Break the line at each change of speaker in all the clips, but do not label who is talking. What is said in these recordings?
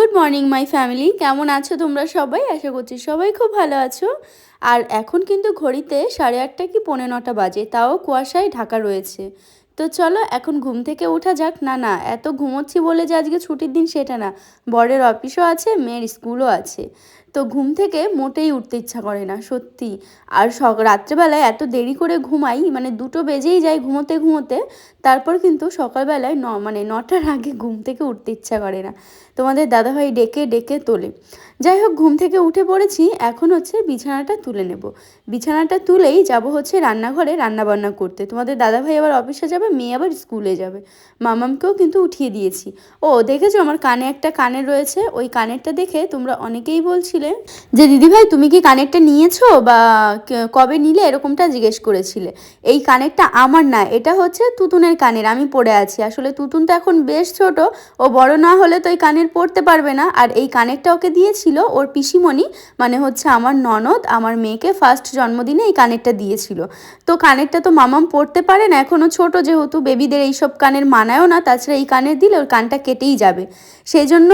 Good morning my family, কেমন আছো তোমরা সবাই? আশা করছি সবাই খুব ভালো আছো। আর এখন কিন্তু ঘড়িতে 8:30 কি 8:45 বাজে, তাও কুয়াশায় ঢাকা রয়েছে। তো চলো এখন ঘুম থেকে ওঠা যাক। না না, এত ঘুমোচ্ছি বলে যে আজকে ছুটির দিন সেটা না, বরের অফিসও আছে, মেয়ের স্কুলও আছে। তো ঘুম থেকে মোটেই উঠতে ইচ্ছা করে না সত্যি। আর রাত্রেবেলায় এত দেরি করে ঘুমাই, মানে 2টো বেজেই যায় ঘুমোতে ঘুমোতে। তারপর কিন্তু সকালবেলায় 9টার আগে ঘুম থেকে উঠতে ইচ্ছা করে না। তোমাদের দাদাভাই ডেকে ডেকে তোলে। যাই হোক, ঘুম থেকে উঠে পড়েছি, এখন হচ্ছে বিছানাটা তুলে নেব। বিছানাটা তুলেই যাব হচ্ছে রান্নাঘরে রান্নাবান্না করতে। তোমাদের দাদাভাই আবার অফিসে যাবে, মেয়ে আবার স্কুলে যাবে। মামামকেও কিন্তু উঠিয়ে দিয়েছি। ও দেখেছো, আমার কানে একটা কানের রয়েছে, ওই কানেরটা দেখে তোমরা অনেকেই বলছিলে যে দিদিভাই তুমি কি কানেরটা নিয়েছো বা কবে নিলে, এরকমটা জিজ্ঞেস করেছিলে। এই কানেরটা আমার না, এটা হচ্ছে তুতুনের কানের, আমি পরে আছি। আসলে তুতুন তো এখন বেশ ছোট, ও বড় না হলে তো এই কানের পরতে পারবে না। আর এই কানেরটা ওকে দিয়েছিল ওর পিসিমণি, মানে হচ্ছে আমার ননদ, আমার মেয়েকে ফার্স্ট জন্মদিনে এই কানেরটা দিয়েছিল। তো কানেরটা তো মামাম পরতে পারে না, এখনও ছোট যেহেতু, বেবিদের এইসব কানের মানায়ও না। তাছাড়া এই কানের দিলে ওর কানটা কেটেই যাবে। সেই জন্য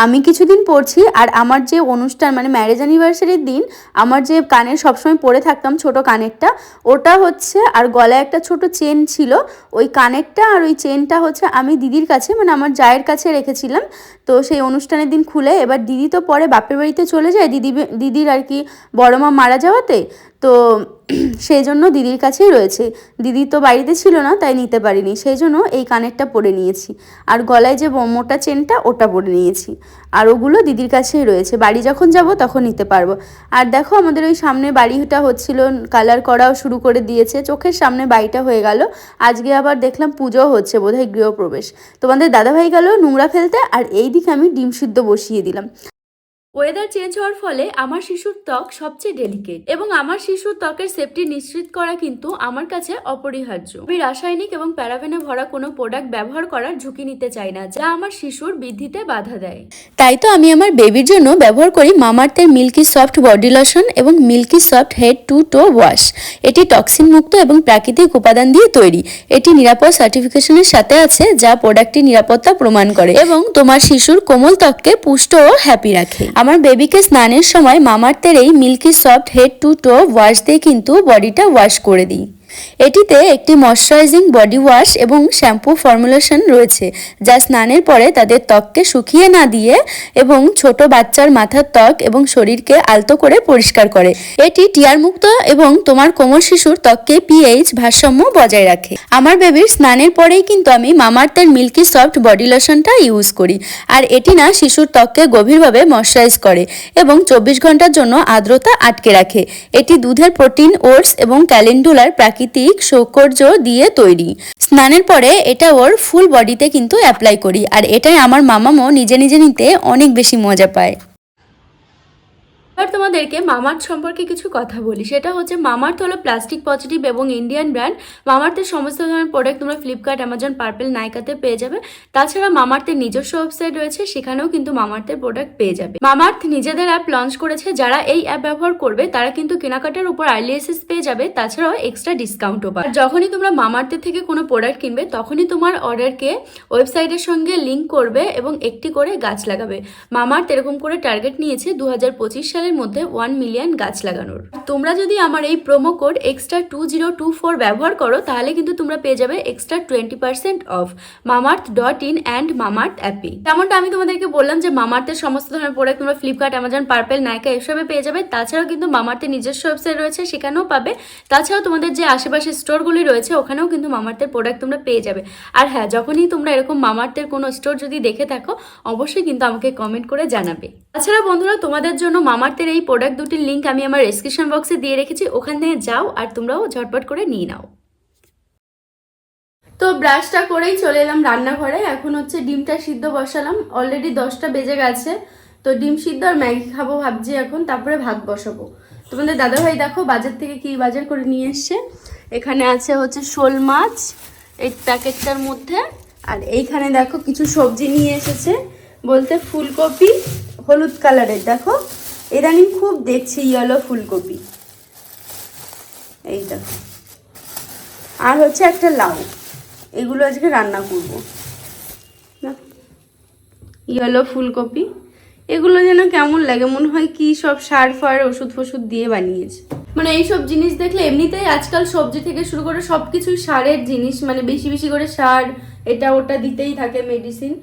আমি কিছুদিন পরছি। আর আমার যে অনুষ্ঠান, মানে ম্যারেজ অ্যানিভার্সারির দিন আমার যে কানের সবসময় পরে থাকতাম ছোট কানেরটা, ওটা হচ্ছে, আর গলায় একটা ছোট চেন ছিল, ওই কানেরটা আর ওই চেনটা হচ্ছে আমি দিদির কাছে, মানে আমার জায়ের কাছে রেখেছিলাম। তো সেই অনুষ্ঠানের দিন খুলে, এবার দিদি তো পরে বাপের বাড়িতে চলে যায়, দিদির আর কি বড় মা মারা যাওয়াতে। তো সেই জন্য দিদির কাছেই রয়েছে। দিদি তো বাড়িতে ছিল না, তাই নিতে পারিনি, সেই জন্য এই কানেরটা পরে নিয়েছি। আর গলায় যে মোটা চেনটা, ওটা পরে নিয়েছি। আর ওগুলো দিদির কাছেই রয়েছে, বাড়ি যখন যাব তখন নিতে পারবো। আর দেখো, আমাদের ওই সামনে বাড়িটা হচ্ছিল, কালার করাও শুরু করে দিয়েছে, চোখের সামনে বাড়িটা হয়ে গেল। আজকে আবার দেখলাম পুজো হচ্ছে, বোধহয় গৃহপ্রবেশ। তোমাদের দাদাভাই গেল নোংরা ফেলতে, আর এই দিকে আমি ডিম সিদ্ধ বসিয়ে দিলাম। ওয়েদার চেঞ্জ হওয়ার ফলে আমার শিশুর ত্বক সবচেয়ে ডেলিকেট, এবং আমার শিশুর ত্বকের সেফটি নিশ্চিত করা কিন্তু আমার কাছে অপরিহার্য। আমি রাসায়নিক এবং প্যারাবেনে ভরা কোনো প্রোডাক্ট ব্যবহার করার ঝুঁকি নিতে চাই না, যা আমার শিশুর বৃদ্ধিতে বাধা দেয়। তাই তো আমি আমার বেবির জন্য ব্যবহার করি মামাআর্থের মিল্কি সফট বডি লোশন এবং milky soft head to toe wash. এটি টক্সিন মুক্ত এবং প্রাকৃতিক উপাদান দিয়ে তৈরি। এটি নিরাপদ সার্টিফিকেশনের সাথে আছে, যা প্রোডাক্টটির নিরাপত্তা প্রমাণ করে এবং তোমার শিশুর কোমল ত্বককে পুষ্ট ও হ্যাপি রাখে। আমার বেবিকে স্নানের সময় মামাআর্থের এই milky soft head to toe wash দিয়ে কিন্তু বডিটা ওয়াশ করে দিই। এটিতে একটি ময়শ্চারাইজিং বডি ওয়াশ এবং শ্যাম্পু ফর্মুলেশন রয়েছে, যা স্নানের পরে তাদের ত্বককে শুকিয়ে না দিয়ে এবং ছোট বাচ্চার মাথার ত্বক এবং শরীরকে আলতো করে পরিষ্কার করে। এটি টিয়ার মুক্ত এবং তোমার কোমল শিশুর ত্বককে পিএইচ ভারসাম্য বজায় রাখে। আমার বেবির স্নানের পরেই কিন্তু আমি মামাআর্থের মিল্কি সফট বডি লোশনটা ইউজ করি। আর এটি না শিশুর ত্বককে গভীরভাবে ময়শ্চারাইজ করে এবং 24 ঘন্টার জন্য আর্দ্রতা আটকে রাখে। এটি দুধের প্রোটিন, ওটস এবং ক্যালেন্ডুলার প্রাকৃতিক সৌকর্য দিয়ে তৈরি। স্নানের পরে এটা ওর ফুল বডিতে কিন্তু অ্যাপ্লাই করি, আর এটাই আমার মামামও নিজে নিজে নিতে অনেক বেশি মজা পায়। এবার তোমাদেরকে মামাআর্থ সম্পর্কে কিছু কথা বলি। সেটা হচ্ছে মামাআর্থ হলো প্লাস্টিক পজিটিভ এবং ইন্ডিয়ান ব্র্যান্ড। মামাআর্থের সমস্ত ধরনের প্রোডাক্ট তোমরা ফ্লিপকার্ট, অ্যামাজন, পার্পেল, নাইকাতে পেয়ে যাবে। তাছাড়া মামাআর্থের নিজস্ব ওয়েবসাইট রয়েছে, সেখানেও কিন্তু মামাআর্থের প্রোডাক্ট পেয়ে যাবে। মামাআর্থ নিজেদের অ্যাপ লঞ্চ করেছে, যারা এই অ্যাপ ব্যবহার করবে তারা কিন্তু কেনাকাটার উপর আর্লি অ্যাক্সেস পেয়ে যাবে, তাছাড়াও এক্সট্রা ডিসকাউন্টও পাবে। যখনই তোমরা মামাআর্থের থেকে কোনো প্রোডাক্ট কিনবে, তখনই তোমার অর্ডারকে ওয়েবসাইটের সঙ্গে লিঙ্ক করবে এবং একটি করে গাছ লাগাবে। মামাআর্থ এরকম করে টার্গেট নিয়েছে 2025 সালের মধ্যে 1 মিলিয়ন গাছ লাগানোর। তোমরা যদি আমার এই প্রোমো কোড এক্সট্রা 2024 ব্যবহার করো, তাহলে কিন্তু তোমরা পেয়ে যাবে extra 20% of mamaearth.in and Mamaearth অ্যাপে। তেমনটা আমি তোমাদেরকে বললাম যে মামাআর্থের সমস্ত ধরনের প্রোডাক্ট তোমরা ফ্লিপকার্ট, অ্যামাজন, পার্পেল, নাইকা এসবে পেয়ে যাবে। তাছাড়াও কিন্তু মামাআর্থের নিজস্ব ওয়েবসাইট রয়েছে, সেখানেও পাবে। তাছাড়াও তোমাদের যে আশেপাশে স্টোরগুলি রয়েছে, ওখানেও কিন্তু মামাআর্থের প্রোডাক্ট তোমরা পেয়ে যাবে। আর হ্যাঁ, যখনই তোমরা এরকম মামাআর্থের কোনো স্টোর যদি দেখে থাকো, অবশ্যই কিন্তু আমাকে কমেন্ট করে জানাবে। তাছাড়া বন্ধুরা, তোমাদের জন্য মামাআর্থের এই প্রোডাক্ট দুটির লিঙ্ক আমি আমার ডেসক্রিপশন বক্সে দিয়ে রেখেছি, ওখান থেকে যাও আর তোমরাও ঝটপট করে নিয়ে নাও। তো ব্রাশটা করেই চলে এলাম রান্নাঘরে। এখন হচ্ছে ডিমটা সিদ্ধ বসালাম, অলরেডি 10টা বেজে গেছে। তো ডিম সিদ্ধ আর ম্যাগি খাবো ভাবছি এখন, তারপরে ভাত বসাবো। তোমাদের দাদাভাই দেখো বাজার থেকে কি বাজার করে নিয়ে এসছে। এখানে আছে হচ্ছে শোল মাছ এই প্যাকেটটার মধ্যে, আর এইখানে দেখো কিছু সবজি নিয়ে এসেছে, বলতে ফুলকপি হলুদ কালারের, দেখো ইদানিং খুব দেখছি ইয়েলো ফুলকপি, এই দেখো। আর হচ্ছে একটা লাউ, এগুলো আজকে রান্না করব। ইয়েলো ফুলকপি, এগুলো যেন কেমন লাগে, মনে হয় কি সব সার ফার ওষুধ ফষুধ দিয়ে বানিয়েছে। মানে এইসব জিনিস দেখলে এমনিতেই আজকাল সবজি থেকে শুরু করে সবকিছুই সারের জিনিস, মানে বেশি বেশি করে সার এটা ওটা দিতেই থাকে, মেডিসিন।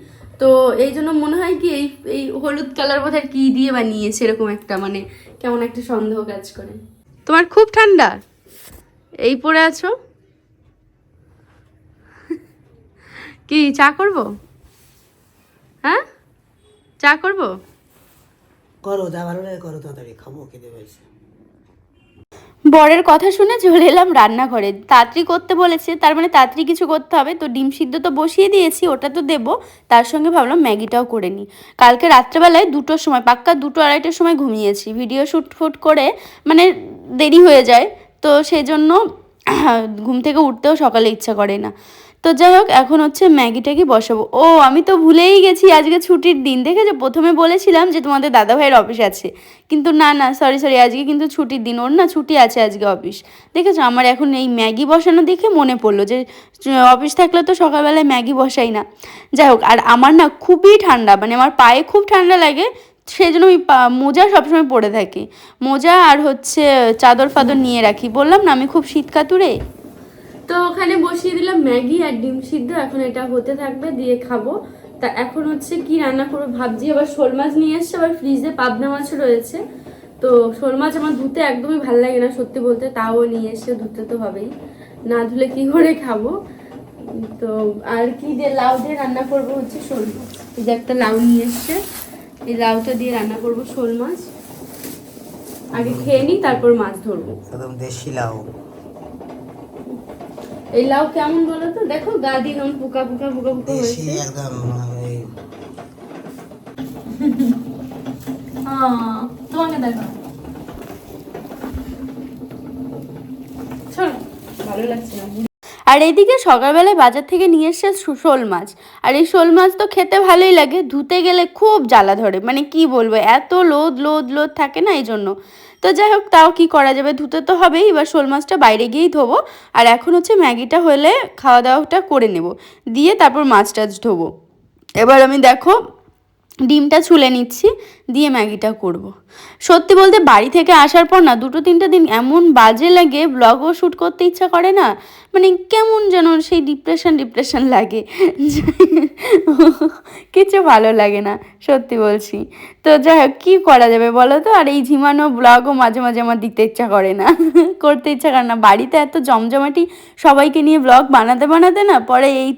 তো এই জন্য মনে হয় কি এই এই হলুদ কালার বোধহয় কি দিয়ে বানিয়েছে, এরকম একটা মানে কেমন একটা সন্দেহ কাজ করে। তোমার খুব ঠান্ডা, এই পড়ে আছো? কি চা করবো? হ্যাঁ চা করবো?
করো, যা ভালো লাগে করো, তাড়াতাড়ি খাবো, খেতে পেয়েছি।
বরের কথা শুনে চলে এলাম রান্নাঘরে। তাড়াতাড়ি করতে বলেছে, তার মানে তাড়াতাড়ি কিছু করতে হবে। তো ডিম সিদ্ধ তো বসিয়ে দিয়েছি, ওটা তো দেবো, তার সঙ্গে ভাবলাম ম্যাগিটাও করে নিই। কালকে রাত্রেবেলায় 2টোর সময়, পাক্কা 2টো 2:30টার সময় ঘুমিয়েছি, ভিডিও শ্যুট ফুট করে মানে দেরি হয়ে যায়, তো সেই জন্য ঘুম থেকে উঠতেও সকালে ইচ্ছা করে না। তো যাই হোক, এখন হচ্ছে ম্যাগিটাকে বসাবো। ও আমি তো ভুলেই গেছি আজকে ছুটির দিন। দেখেছো, প্রথমে বলেছিলাম যে তোমাদের দাদাভাইয়ের অফিস আছে, কিন্তু না না, সরি সরি, আজকে কিন্তু ছুটির দিন, ওর না ছুটি আছে আজকে অফিস। দেখেছো, আমার এখন এই ম্যাগি বসানো দেখে মনে পড়লো যে অফিস থাকলে তো সকালবেলায় ম্যাগি বসাই না। যাই হোক, আর আমার না খুবই ঠান্ডা, মানে আমার পায়ে খুব ঠান্ডা লাগে, সেই জন্য আমি মোজা সবসময় পরে থাকি, মোজা আর হচ্ছে চাদর ফাদর নিয়ে রাখি। বললাম না আমি খুব শীত কাতুরে। তো ওখানে বসিয়ে দিলাম ম্যাগি আর ডিম সিদ্ধ, এখন এটা হতে থাকবে, দিয়ে খাবো। তা এখন হচ্ছে কি রান্না করবো ভাবছি। আবার শোল মাছ নিয়ে এসছে, আবার ফ্রিজে পাবদা মাছও রয়েছে। তো শোল মাছ আমার ধুতে একদমই ভালো লাগে না সত্যি বলতে, তাও নিয়ে এসে ধুতে তো হবেই, না ধুলে কি করে খাবো। তো আর কি দিয়ে লাউ দিয়ে রান্না করবো হচ্ছে শোল মাছ। এই যে একটা লাউ নিয়ে এসছে, এই লাউটা দিয়ে রান্না করবো শোল মাছ। আগে খেয়ে নিই, তারপর মাছ ধরবো।
একদম দেশি লাউ।
এই লাউ কেমন বলো তো, দেখো গা দিয়ে কেমন পোকা পোকা পোকা পোকা
দেশি
হয়েছে
একদম।
তোমাকে দেখো, ভালো লাগছে না। আর এইদিকে সকালবেলায় বাজার থেকে নিয়ে এসছে শোল মাছ, আর এই শোল মাছ তো খেতে ভালোই লাগে, ধুতে গেলে খুব জ্বালা ধরে, মানে কি বলবো, এত লোদ লোদ লোদ থাকে না, এই জন্য। তো যাই হোক, তাও কি করা যাবে, ধুতে তো হবেই। এবার শোল মাছটা বাইরে গিয়েই ধোবো, আর এখন হচ্ছে ম্যাগিটা হলে খাওয়া দাওয়াটা করে নেব, দিয়ে তারপর মাছ টাছ ধোবো। এবার আমি দেখো ডিমটা ছুলে নিচ্ছি, দিয়ে ম্যাগিটা করব। সত্যি বলতে বাড়ি থেকে আসার পর না 2-3টে দিন এমন বাজে লাগে, ব্লগও শ্যুট করতে ইচ্ছা করে না, মানে কেমন যেন সেই ডিপ্রেশন ডিপ্রেশন লাগে, কিছু ভালো লাগে না সত্যি বলছি। তো যাই হোক, কী করা যাবে বলো তো। আর এই ঝিমানো ব্লগও মাঝে মাঝে আমার দিতে ইচ্ছা করে না, করতে ইচ্ছা করে না। বাড়িতে এত জমজমাটি সবাইকে নিয়ে ব্লগ বানাতে বানাতে না পরে এই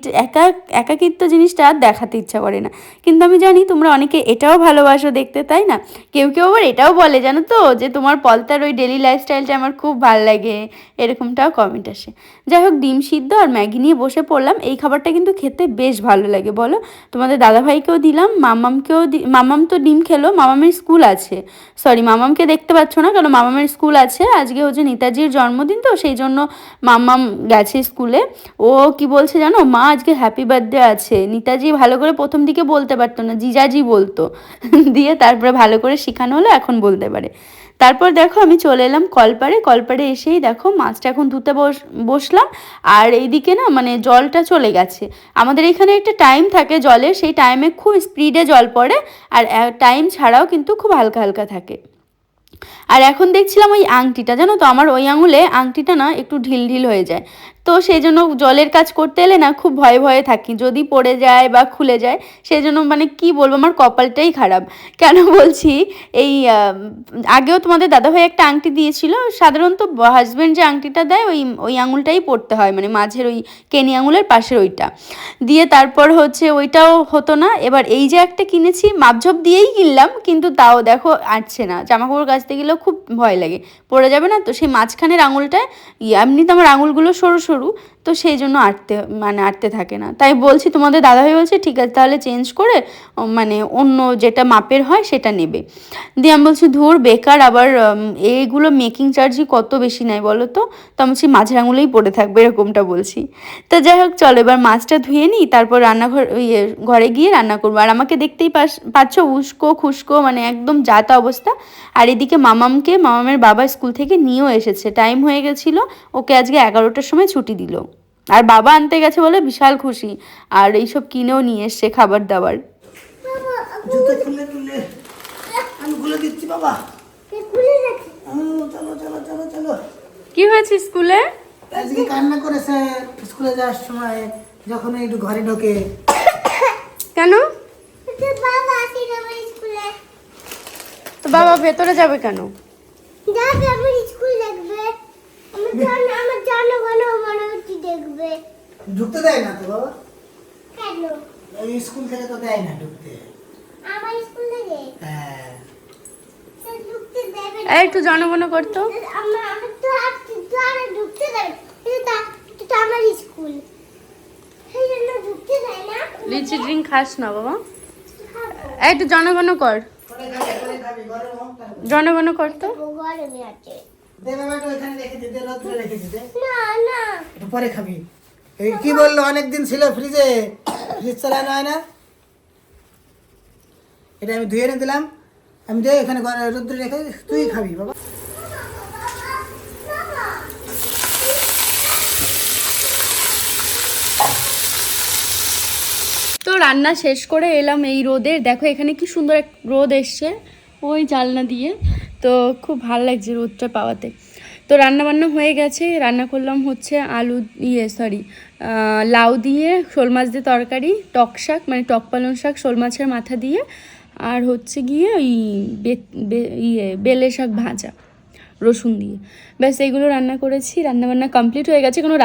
একাকিত্ব জিনিসটা আর দেখাতে ইচ্ছা করে না। কিন্তু আমি জানি তোমরা অনেকে এটাও ভালোবাসো দেখতে, তাই না? কেউ কেউ আবার এটাও বলে জানো তো, যে তোমার পলতার ওই ডেলি লাইফস্টাইলটা আমার খুব ভালো লাগে, এরকমটাও কমেন্ট আসে। যাই হোক, ডিম সিদ্ধ আর ম্যাগি নিয়ে বসে পড়লাম। এই খাবারটা কিন্তু খেতে বেশ ভালো লাগে বলো। তোমাদের দাদাভাইকেও দিলাম, মামাম তো ডিম খেলো, মামামের স্কুল আছে। সরি, মামামকে দেখতে পাচ্ছ না, কারণ মামামের স্কুল আছে, আজকে হচ্ছে নেতাজির জন্মদিন, তো সেই জন্য মামাম গেছে স্কুলে। ও কি বলছে জানো, মা আজকে হ্যাপি বার্থডে আছে। নেতাজি ভালো করে প্রথম দিকে বলতে পারতো না, জিজাজি বলতো, দিয়ে তারপরে ভালো করে শেখানো হলো, এখন বলতে পারে। তারপর দেখো আমি চলে এলাম কলপাড়ে, কলপাড়ে এসেই দেখো মাছটা এখন ধুতে বসলাম। আর এইদিকে না মানে জলটা চলে গেছে, আমাদের এখানে একটা টাইম থাকে জলের, সেই টাইমে খুব স্পিডে জল পড়ে, আর টাইম ছাড়াও কিন্তু খুব হালকা হালকা থাকে। আর এখন দেখছিলাম ওই আংটিটা, জানো তো আমার ওই আঙুলে আংটিটা না একটু ঢিল ঢিল হয়ে যায়, তো সেই জন্য জলের কাজ করতে এলে না খুব ভয়ে ভয়ে থাকি, যদি পড়ে যায় বা খুলে যায়, সেই জন্য মানে কি বলবো, আমার কপালটাই খারাপ। কেন বলছি, এই আগেও তোমাদের দাদাভাই একটা আংটি দিয়েছিল, সাধারণত হাজব্যান্ড যে আংটিটা দেয় ওই ওই আঙুলটাই পড়তে হয়, মানে মাঝের ওই কেনি আঙুলের পাশের ওইটা দিয়ে, তারপর হচ্ছে ওইটাও হতো না। এবার এই যে একটা কিনেছি, মাপঝোপ দিয়েই কিনলাম, কিন্তু তাও দেখো আটছে না, জামাকাপড় কাচতে গেলেও খুব ভয় লাগে পড়ে যাবে না, তো সেই মাঝখানের আঙুলটায় এমনিতে আমার আঙুলগুলো সরু সরু, তো সেই জন্য আটতে থাকে না। তাই বলছি, তোমাদের দাদাভাই বলছে ঠিক আছে তাহলে চেঞ্জ করে মানে অন্য যেটা মাপের হয় সেটা নেবে। দিয়ে আমি বলছি ধুর বেকার, আবার এইগুলো মেকিং চার্জই কত বেশি নেয় বলো তো, আমি বলছি মাঝের আঙুলেই পড়ে থাকবে, এরকমটা বলছি। তো যাই হোক চলো, এবার মাছটা ধুয়ে নিই, তারপর রান্নাঘর ঘরে গিয়ে রান্না করবো। আর আমাকে দেখতেই পাচ্ছ উস্কো খুস্কো, মানে একদম যাতা অবস্থা। আর এদিকে মামামের বাবা স্কুল থেকে নিয়েও এসেছে, টাইম হয়ে গেছিলো, ওকে আজকে 11টার সময় ছুটি দিল। আর বাবা আনতে গেছে বলে বিশাল খুশি, আর এইসব কিনেও নিয়ে এসছে খাবার দাবার।
জুতো খুলে খুলে আমি খুলে দিচ্ছি বাবা।
খুলে রাখি।
চলো চলো চলো চলো।
কি হয়েছে স্কুলে?
আজকে কান্না করেছে স্কুলে যাওয়ার সময়, যখন একটু ঘরে ঢোকে।
কেন?
তো বাবা আসি না স্কুলে।
তো বাবা ভেতরে যাবে কেন?
যাবে আমার স্কুল দেখবে। আমার জনগণ মনোরঞ্জন দেখবে।
ঢুকতে দেয় না তো বাবা,
কেন?
এই স্কুল থেকে তো দেয় না ঢুকতে।
আমার স্কুল থেকে
হ্যাঁ
তো ঢুকতে দেবে না।
এই একটু জনগণ করতো।
আমার তো আর ঢুকতে দেবে। এটা আমার স্কুল। সেই জন্য ঢুকতে দেয় না।
লিচি ড্রিঙ্ক খাস না বাবা।
খাবো।
এই একটু জনগণ কর,
করে খাবি ঘরে হোক তারপর।
জনগণ করতো।
গরমে আছে।
দে বাবা একটু ওখানে রেখে দিতে, রোদ্রে রেখে দিতে।
না না
একটু পরে খাবি। এই কি বললো অনেকদিন ছিল ফ্রিজে, ফ্রিজ চালানো হয় না। এটা আমি ধুয়ে এনে দিলাম, আমি দে এখানে ঘরে রোদ্রে রেখে তুই খাবি বাবা।
তো রান্না শেষ করে এলাম এই রোদে, দেখো এখানে কি সুন্দর এক রোদ এসছে ওই জানলা দিয়ে, তো খুব ভালো লাগছে রোদটা পাওয়াতে। তো রান্না বান্না হয়ে গেছে, রান্না করলাম হচ্ছে আলু লাউ দিয়ে শোল মাছ দিয়ে তরকারি, টক শাক মানে টক পালং শাক শোল মাছের মাথা দিয়ে, আর হচ্ছে গিয়ে ওই বেলে শাক ভাজা রসুন দিয়ে, ব্যাস এইগুলো রান্না করেছি। রান্নাবান্না কমপ্লিট হয়ে গেছে, কোনো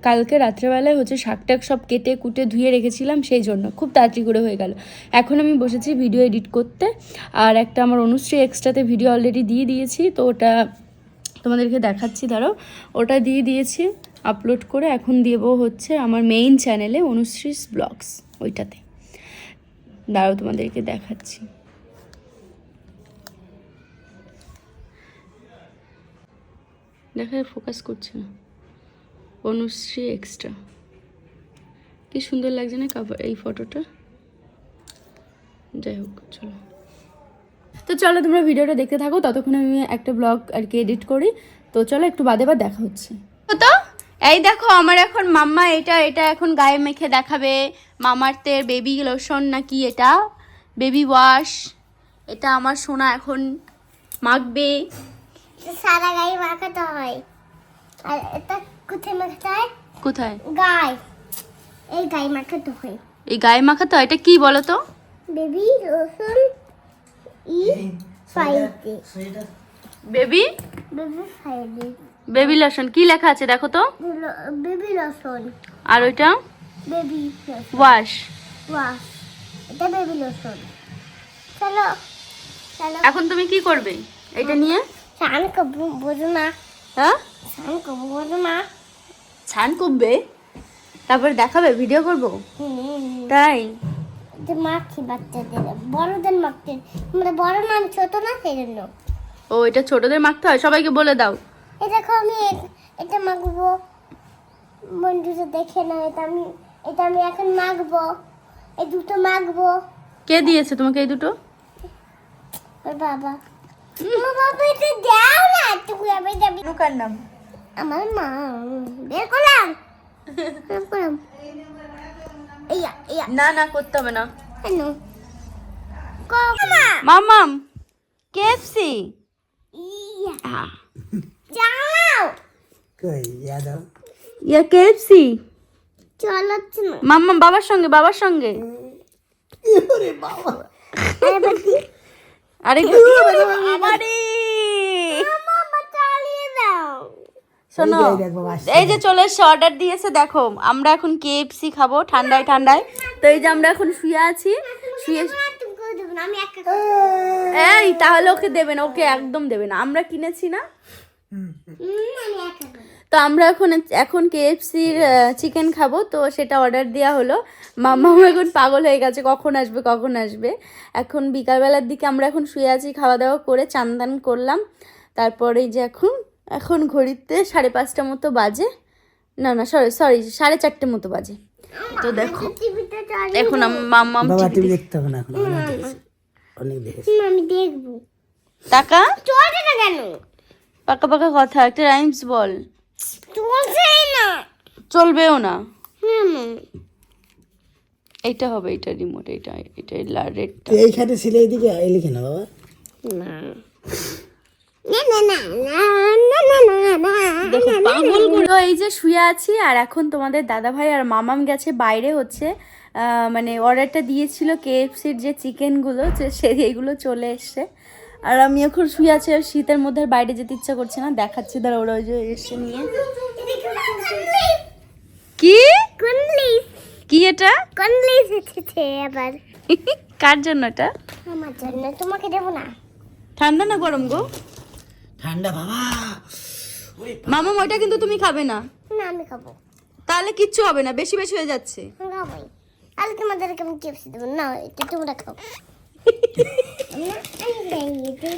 কালকে রাত্রেবেলায় হচ্ছে শাকটাক সব কেটে কুটে ধুয়ে রেখেছিলাম, সেই জন্য খুব তাড়াতাড়ি করে হয়ে গেল। এখন আমি বসেছি ভিডিও এডিট করতে, আর একটা আমার অনুশ্রী এক্সট্রাতে ভিডিও অলরেডি দিয়ে দিয়েছি, তো ওটা তোমাদেরকে দেখাচ্ছি, দাঁড়াও। ওটা দিয়ে দিয়েছি আপলোড করে, এখন দেবো হচ্ছে আমার মেইন চ্যানেলে অনুশ্রীস ব্লগস, ওইটাতে। দাঁড়াও তোমাদেরকে দেখাচ্ছি। দেখায় ফোকাস করছে না। অনুশ্রী এক্সট্রা, কি সুন্দর লাগছে না কাভার এই ফটোটা। যাই হোক চলো, তো চলো তোমরা ভিডিওটা দেখতে থাকো, ততক্ষণ আমি একটা ব্লগ আর কি এডিট করি। তো চলো একটু বাদে দেখা হচ্ছে। তো এই দেখো আমার এখন মাম্মা এটা এখন গায়ে মেখে দেখাবে। মামার্থের বেবি লোশন নাকি এটা, বেবি ওয়াশ, এটা আমার সোনা এখন মাখবে।
সারা গায়ে মাখাতে হয়। আর এটা কোথায় মাখাতে হয়?
কোথায়?
গায়ে। এই গায়ে মাখাতে হয়।
এই গায়ে মাখাতে হয়? এটা কি বলো তো?
বেবি রসুন ফাইতে।
সোয়েটার
বেবি
বেবি ফাইতে।
বেবি লোশন কি লেখা আছে দেখো তো।
বেবি রসুন।
আর ওইটা
বেবি
ওয়াশ।
ওয়াশ। এটা বেবি লোশন। চলো চলো
এখন তুমি কি করবে এটা নিয়ে?
স্নান করবো, বোঝো না?
হ্যাঁ
স্নান করবো, বোঝো না?
স্নান করবে, তারপর দেখাবে, ভিডিও করব,
হুম।
তাই?
এটা মাখি বাচ্চাদের, বড়দের মাখতে, মানে বড় নাম ছোট না, সেই জন্য।
ও এটা ছোটদের মাখতে হয়, সবাইকে বলে দাও।
এই দেখো আমি এটা মাখবো, বন্ধুরা দেখে না, এটা আমি এখন মাখবো, এই দুটো মাখবো।
কে দিয়েছে তোমাকে এই দুটো?
ওর বাবা। আমার বাবা এটা দাও না, তুই আবার যাবি।
কার নাম?
আমার মা। বের করলাম, বের করলাম। ইয়া ইয়া
না না করতে হবে না।
কেন? মা
মামাম কেএফসি।
ইয়া যাও
কই ইয়াদা
ইয়া কেএফসি।
চলাচ্ছে না।
মাম্মাম বাবার সঙ্গে
ওরে বাবা।
আরে আমারে
মামা চালিয়ে দাও।
শোনো,
এই দেখ বাবা আসছে।
এই যে চলে এসে অর্ডার দিয়েছে, দেখো আমরা এখন কেএফসি খাবো ঠান্ডায় ঠান্ডায়। তো এই যে আমরা এখন শুয়ে আছি, শুয়ে
তুমি করে দেবে না, আমি একা
এই তাহলে ওকে দেবে না, ওকে একদম দেবে না, আমরা কিনেছি না।
আমি একা খাবো।
তো আমরা এখন কেএফসির চিকেন খাবো, তো সেটা অর্ডার দেওয়া হলো। মাম্মাও এখন পাগল হয়ে গেছে কখন আসবে। এখন বিকালবেলার দিকে আমরা এখন শুয়ে আছি, খাওয়া দাওয়া করে চান দান করলাম। তারপরে এই যে এখন ঘড়িতে 5:30 মতো বাজে, না সরি 4:30 মতো বাজে। তো দেখো
টিভিটা চালিয়ে
এখন মাম্মাম
বাবা
TV
টিভি দেখতে হবে না এখন, অনেক দেখেছি।
আমি দেখবো।
টাকা
চলছে না কেন?
পাকা কথা, একটা রাইমস বল।
চলছেই না।
চলবেও না।
হুম।
এইটা হবে, এটা রিমোট, এটা রেডটা।
এইখানে ছিলে এইদিকে এই লিখে না বাবা।
না না না না না না না না
দেখো পাগলগুলো এই যে শুয়ে আছি, আর এখন তোমাদের দাদাভাই আর মামাম গেছে বাইরে, হচ্ছে মানে অর্ডারটা দিয়েছিল KFC-র যে চিকেনগুলো, সেইগুলো চলে এসছে। আর আমি এখন শুয়ে আছি, আর শীতের মধ্যে আর বাইরে যেতে ইচ্ছা করছে না। দেখাচ্ছি দাঁড়া, ওরা ওই যে এসে নিয়ে। কি কি এটা?
কনলিস এসেছে আবার।
কার জন্য এটা?
আমার জন্য। তোমাকে দেবো না।
ঠান্ডা না গরম গো?
ঠান্ডা বাবা।
মামাম ওইটা কিন্তু তুমি খাবে না,
না আমি খাবো।
তাহলে কিচ্ছু হবে না, বেশি বেশি হয়ে যাচ্ছে।
আমি খাবোই। তাহলে তোমাদেরকে আমি চিপস দেবো না, এটা তোমরা খাও।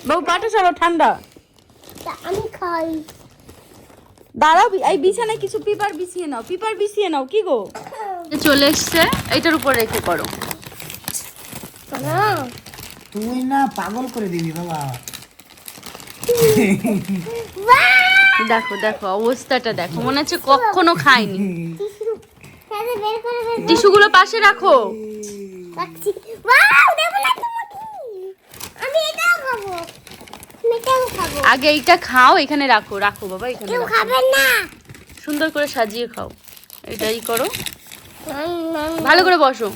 বাবু পাটা সরো, ঠান্ডা।
আমি খাই।
দাঁড়াও, এই বিছানায় কিছু পেপার বিছিয়ে নাও, পেপার বিছিয়ে নাও। কি গো, চলে এসছে, এইটার উপর রেখে করো।
তুই না পাগল করে দিবি বাবা।
দেখো দেখো অবস্থাটা দেখো, মনে হচ্ছে কখনো খায়নি।
বের করে বের
টিস্যুগুলো পাশে রাখো।
রাখছি। ওয়াও, দেবো না তোমাকে। আমি এটাও খাবো। আমি এটাও খাবো।
আগে এইটা খাও, এখানে রাখো, রাখো বাবা, এখানে
কেউ
রাখো।
খাবেন না।
সুন্দর করে সাজিয়ে খাও। এটাই করো, ভালো করে বসো।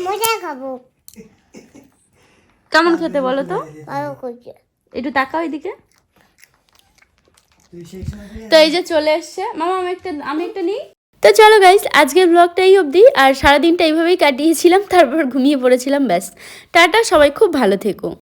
মজা খাবো।
কেমন খেতে বলো তো?
ভালো করছে।
একটু তাকাও এদিকে। তো এই যে চলে এসছে মামা, আমি একটা নিই। তো চলো গাইস, আজকের ব্লগটা এই অবধি। আর সারাদিনটা এইভাবেই কাটিয়েছিলাম, তারপর ঘুমিয়ে পড়েছিলাম। ব্যাস, টাটা, সবাই খুব ভালো থেকো।